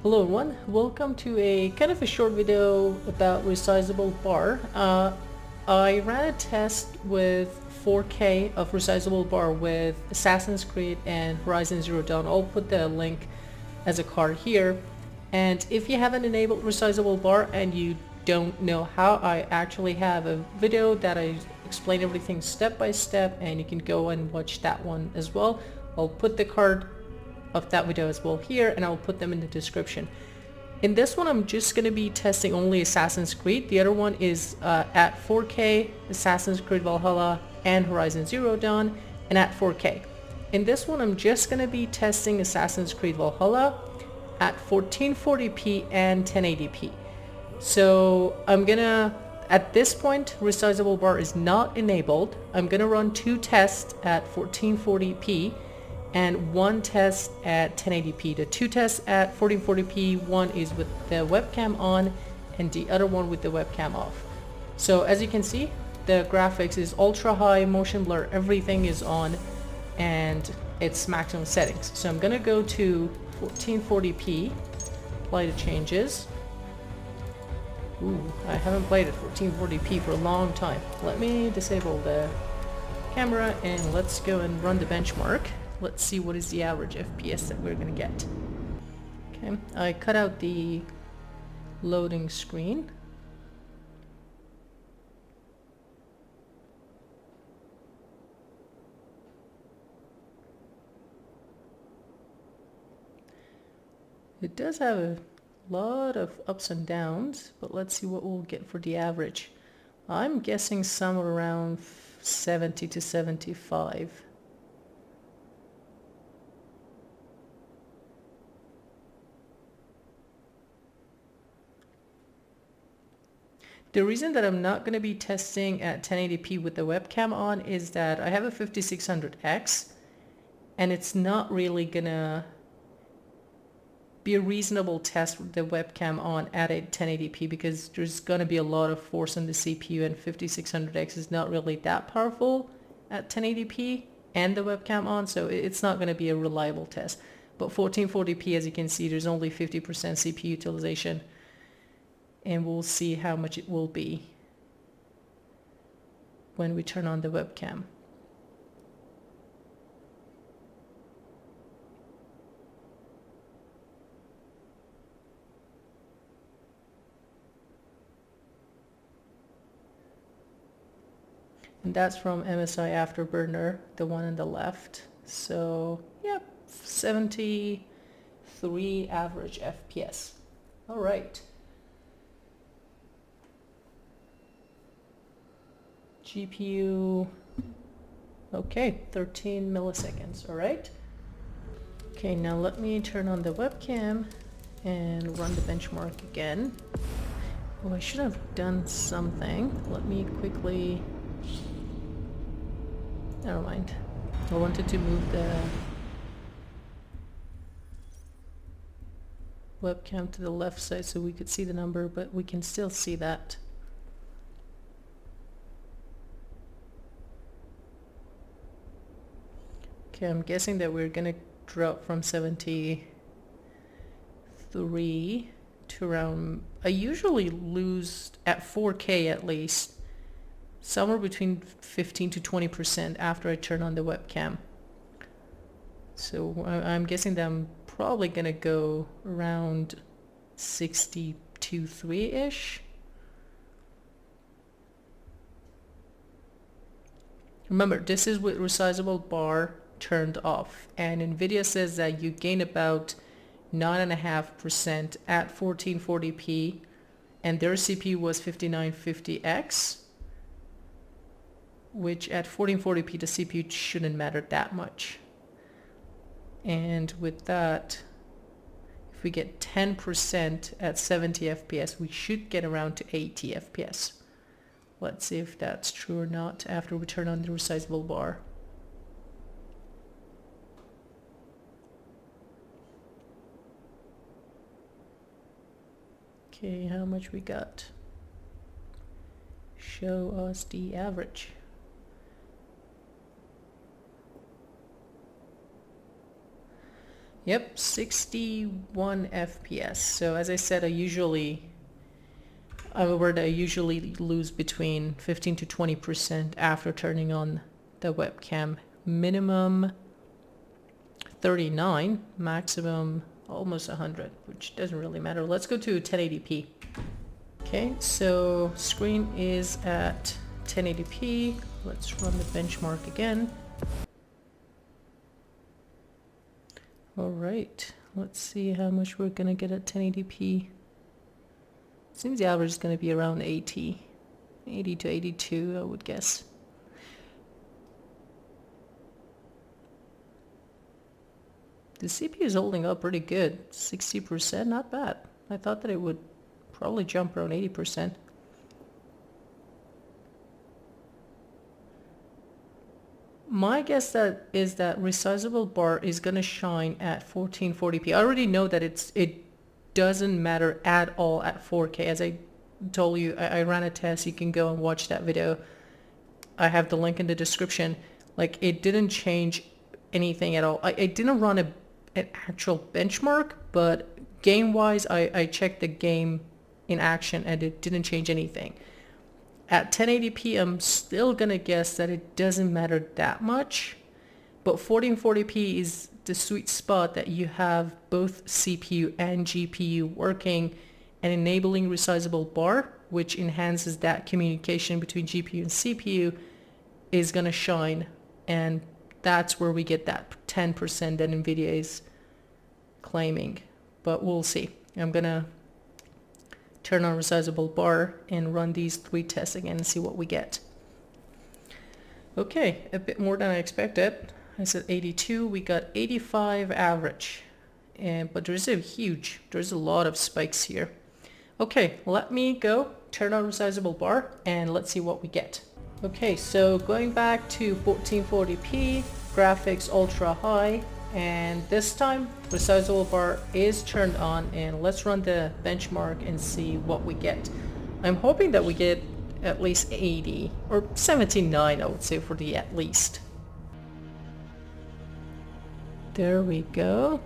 Hello everyone, welcome to a kind of a short video about resizable bar. I ran a test with 4K of resizable bar with Assassin's Creed and Horizon Zero Dawn. I'll put the link as a card here. And if you haven't enabled resizable bar and you don't know how, I actually have a video that I explain everything step by step, and you can go and watch that one as well. I'll put the card of that video as well here, and I'll put them in the description. In this one I'm just going to be testing only Assassin's Creed. The other one is at 4K, Assassin's Creed Valhalla and Horizon Zero Dawn, and at 4K. In this one I'm just going to be testing Assassin's Creed Valhalla at 1440p and 1080p. So I'm gonna, at this point resizable bar is not enabled. I'm gonna run two tests at 1440p and one test at 1080p. The two tests at 1440p, one is with the webcam on and the other one with the webcam off. So as you can see, the graphics is ultra high, motion blur, everything is on, and it's maximum settings. So I'm gonna go to 1440p, apply the changes. Ooh, I haven't played at 1440p for a long time. Let me disable the camera and let's go and run the benchmark. Let's see what is the average FPS that we're gonna get. Okay, I cut out the loading screen. It does have a lot of ups and downs, but let's see what we'll get for the average. I'm guessing somewhere around 70 to 75. The reason that I'm not going to be testing at 1080p with the webcam on is that I have a 5600X and it's not really going to be a reasonable test with the webcam on at a 1080p because there's going to be a lot of force on the CPU, and 5600X is not really that powerful at 1080p and the webcam on, so it's not going to be a reliable test. But 1440p, as you can see, there's only 50% CPU utilization, and we'll see how much it will be when we turn on the webcam. And that's from MSI Afterburner, the one on the left. So, yeah, 73 average FPS. All right. GPU, okay, 13 milliseconds, all right. Okay, now let me turn on the webcam and run the benchmark again. Oh, I should have done something. Let me quickly, never mind. I wanted to move the webcam to the left side so we could see the number, but we can still see that. Okay, I'm guessing that we're gonna drop from 73 to around, I usually lose at 4K at least somewhere between 15 to 20% after I turn on the webcam. So I'm guessing that I'm probably gonna go around 62.3-ish. Remember, this is with resizable bar turned off, and NVIDIA says that you gain about 9.5% at 1440p, and their CPU was 5950X, which at 1440p the CPU shouldn't matter that much. And with that, if we get 10% at 70 FPS, we should get around to 80 FPS. Let's see if that's true or not after we turn on the resizable bar. Okay, how much we got? Show us the average. Yep, 61 FPS. So as I said, I usually lose between 15 to 20% after turning on the webcam. Minimum 39, maximum almost 100, which doesn't really matter. Let's go to 1080p. Okay, so screen is at 1080p. Let's run the benchmark again. All right, let's see how much we're gonna get at 1080p. Seems the average is gonna be around 80 to 82, I would guess. The CPU is holding up pretty good, 60%, not bad. I thought that it would probably jump around 80%. My guess is that resizable bar is going to shine at 1440p. I already know that it doesn't matter at all at 4K. As I told you, I ran a test. You can go and watch that video. I have the link in the description. Like, it didn't change anything at all. I didn't run an actual benchmark, but game-wise, I checked the game in action and it didn't change anything. At 1080p, I'm still gonna guess that it doesn't matter that much, but 1440p is the sweet spot that you have both CPU and GPU working and enabling resizable bar, which enhances that communication between GPU and CPU, is gonna shine, and that's where we get that 10% that NVIDIA is claiming, but we'll see. I'm gonna turn on resizable bar and run these 3 tests again and see what we get. Okay, a bit more than I expected. I said 82, we got 85 average, but there's a lot of spikes here. Okay, let me go turn on resizable bar and let's see what we get. Okay, so going back to 1440p, graphics ultra high, and this time resizable bar is turned on, and let's run the benchmark and see what we get. I'm hoping that we get at least 80 or 79, I would say, for the at least. There we go.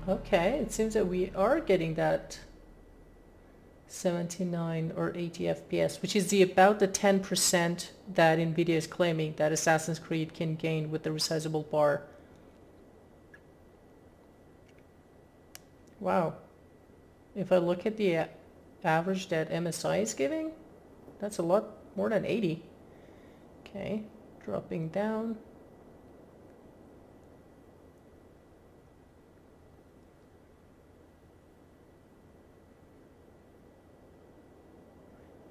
Okay, it seems that we are getting that 79 or 80 FPS, which is about the 10% that NVIDIA is claiming that Assassin's Creed can gain with the resizable bar. Wow. If I look at the average that MSI is giving, that's a lot more than 80. Okay, dropping down.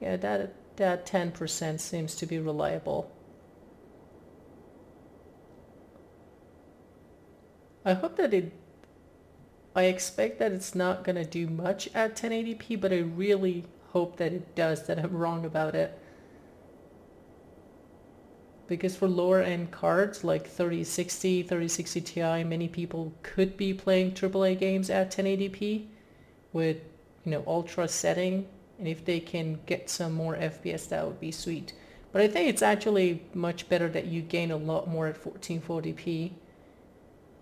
Yeah, that 10% seems to be reliable. I hope that I expect that it's not going to do much at 1080p, but I really hope that it does, that I'm wrong about it. Because for lower end cards like 3060 Ti, many people could be playing AAA games at 1080p with, ultra setting. And if they can get some more FPS, that would be sweet. But I think it's actually much better that you gain a lot more at 1440p.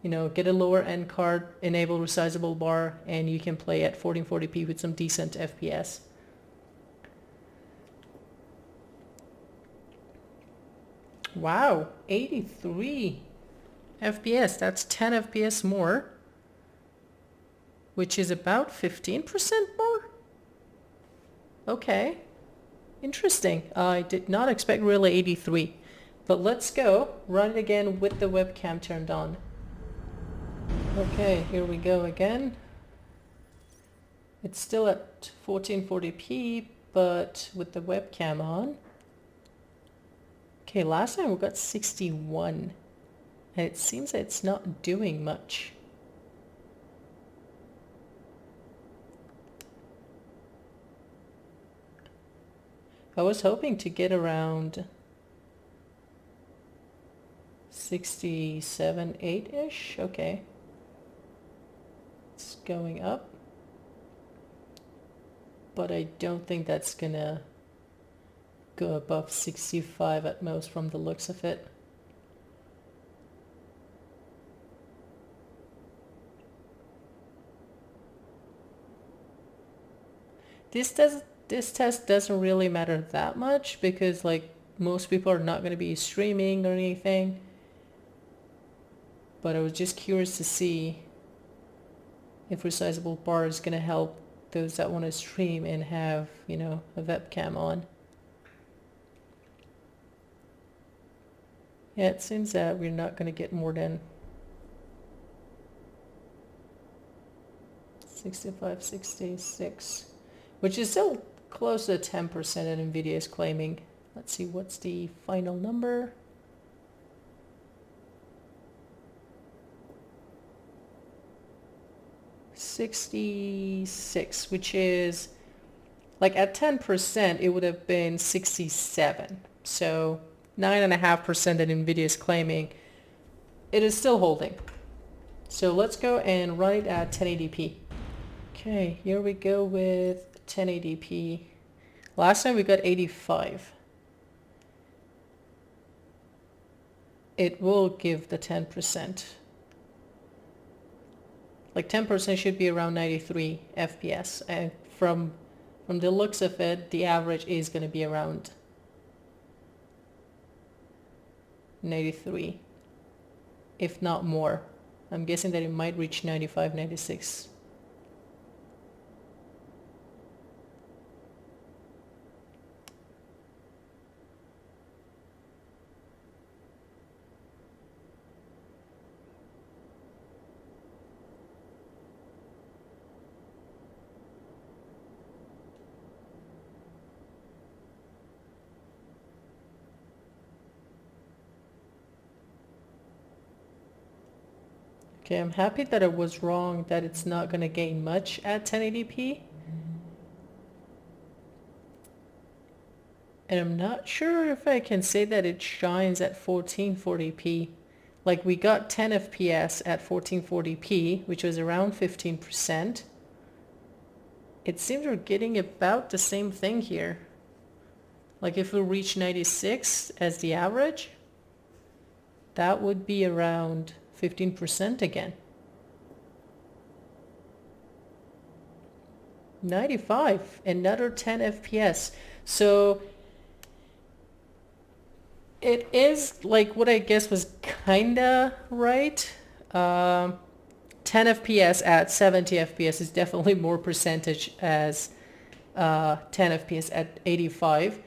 Get a lower end card, enable resizable bar, and you can play at 1440p with some decent FPS. Wow, 83 FPS. That's 10 FPS more, which is about 15% more. Okay, interesting. I did not expect really 83, but let's go run it again with the webcam turned on. Okay, here we go again. It's still at 1440p, but with the webcam on. Okay, last time we got 61, and it seems that it's not doing much. I was hoping to get around 67, 8-ish. Okay. It's going up. But I don't think that's gonna go above 65 at most from the looks of it. This test doesn't really matter that much because like most people are not going to be streaming or anything. But I was just curious to see if resizable bar is going to help those that want to stream and have, you know, a webcam on. Yeah, it seems that we're not going to get more than 65, 66, which is still close to 10% that NVIDIA is claiming. Let's see, what's the final number? $66, which is like at 10% it would have been 67. So 9.5% that NVIDIA is claiming. It is still holding. So let's go and run it at 1080p. Okay, here we go with 1080p. Last time we got 85. It will give the 10%. Like 10% should be around 93 FPS, and from the looks of it, the average is going to be around 93, if not more. I'm guessing that it might reach 95, 96. Okay, I'm happy that I was wrong, that it's not going to gain much at 1080p. And I'm not sure if I can say that it shines at 1440p. Like we got 10 FPS at 1440p, which was around 15%. It seems we're getting about the same thing here. Like if we reach 96 as the average, that would be around 15% again. 95, another 10 FPS. So it is like what I guess was kinda right. 10 FPS at 70 FPS is definitely more percentage as 10 FPS at 85.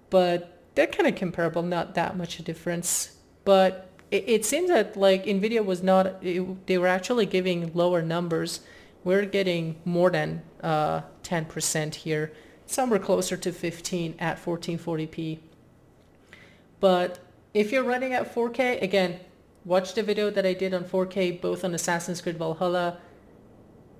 But they're kind of comparable, not that much a difference. But it seems that like NVIDIA was not, they were actually giving lower numbers. We're getting more than 10% here. Somewhere closer to 15 at 1440p. But if you're running at 4K, again, watch the video that I did on 4K, both on Assassin's Creed Valhalla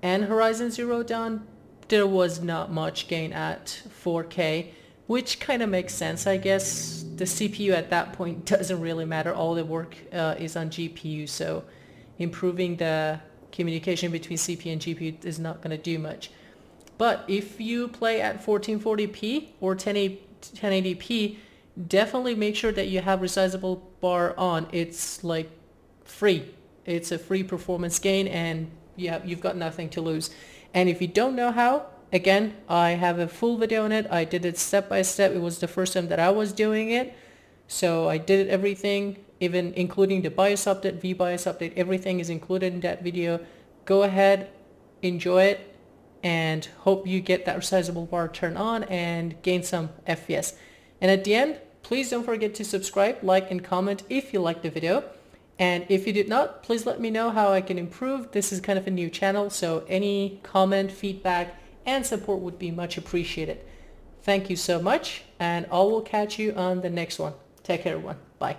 and Horizon Zero Dawn. There was not much gain at 4K, which kind of makes sense, I guess. The CPU at that point doesn't really matter. All the work is on GPU, so improving the communication between CPU and GPU is not going to do much. But if you play at 1440p or 1080p, definitely make sure that you have resizable bar on. It's like free. It's a free performance gain, and you've got nothing to lose. And if you don't know how, again, I have a full video on it. I did it step by step. It was the first time that I was doing it. So I did everything, even including the BIOS update, VBIOS update, everything is included in that video. Go ahead, enjoy it, and hope you get that resizable bar turned on and gain some FPS. And at the end, please don't forget to subscribe, like, and comment if you liked the video. And if you did not, please let me know how I can improve. This is kind of a new channel, so any comment, feedback, and support would be much appreciated. Thank you so much, and I will catch you on the next one. Take care, everyone. Bye.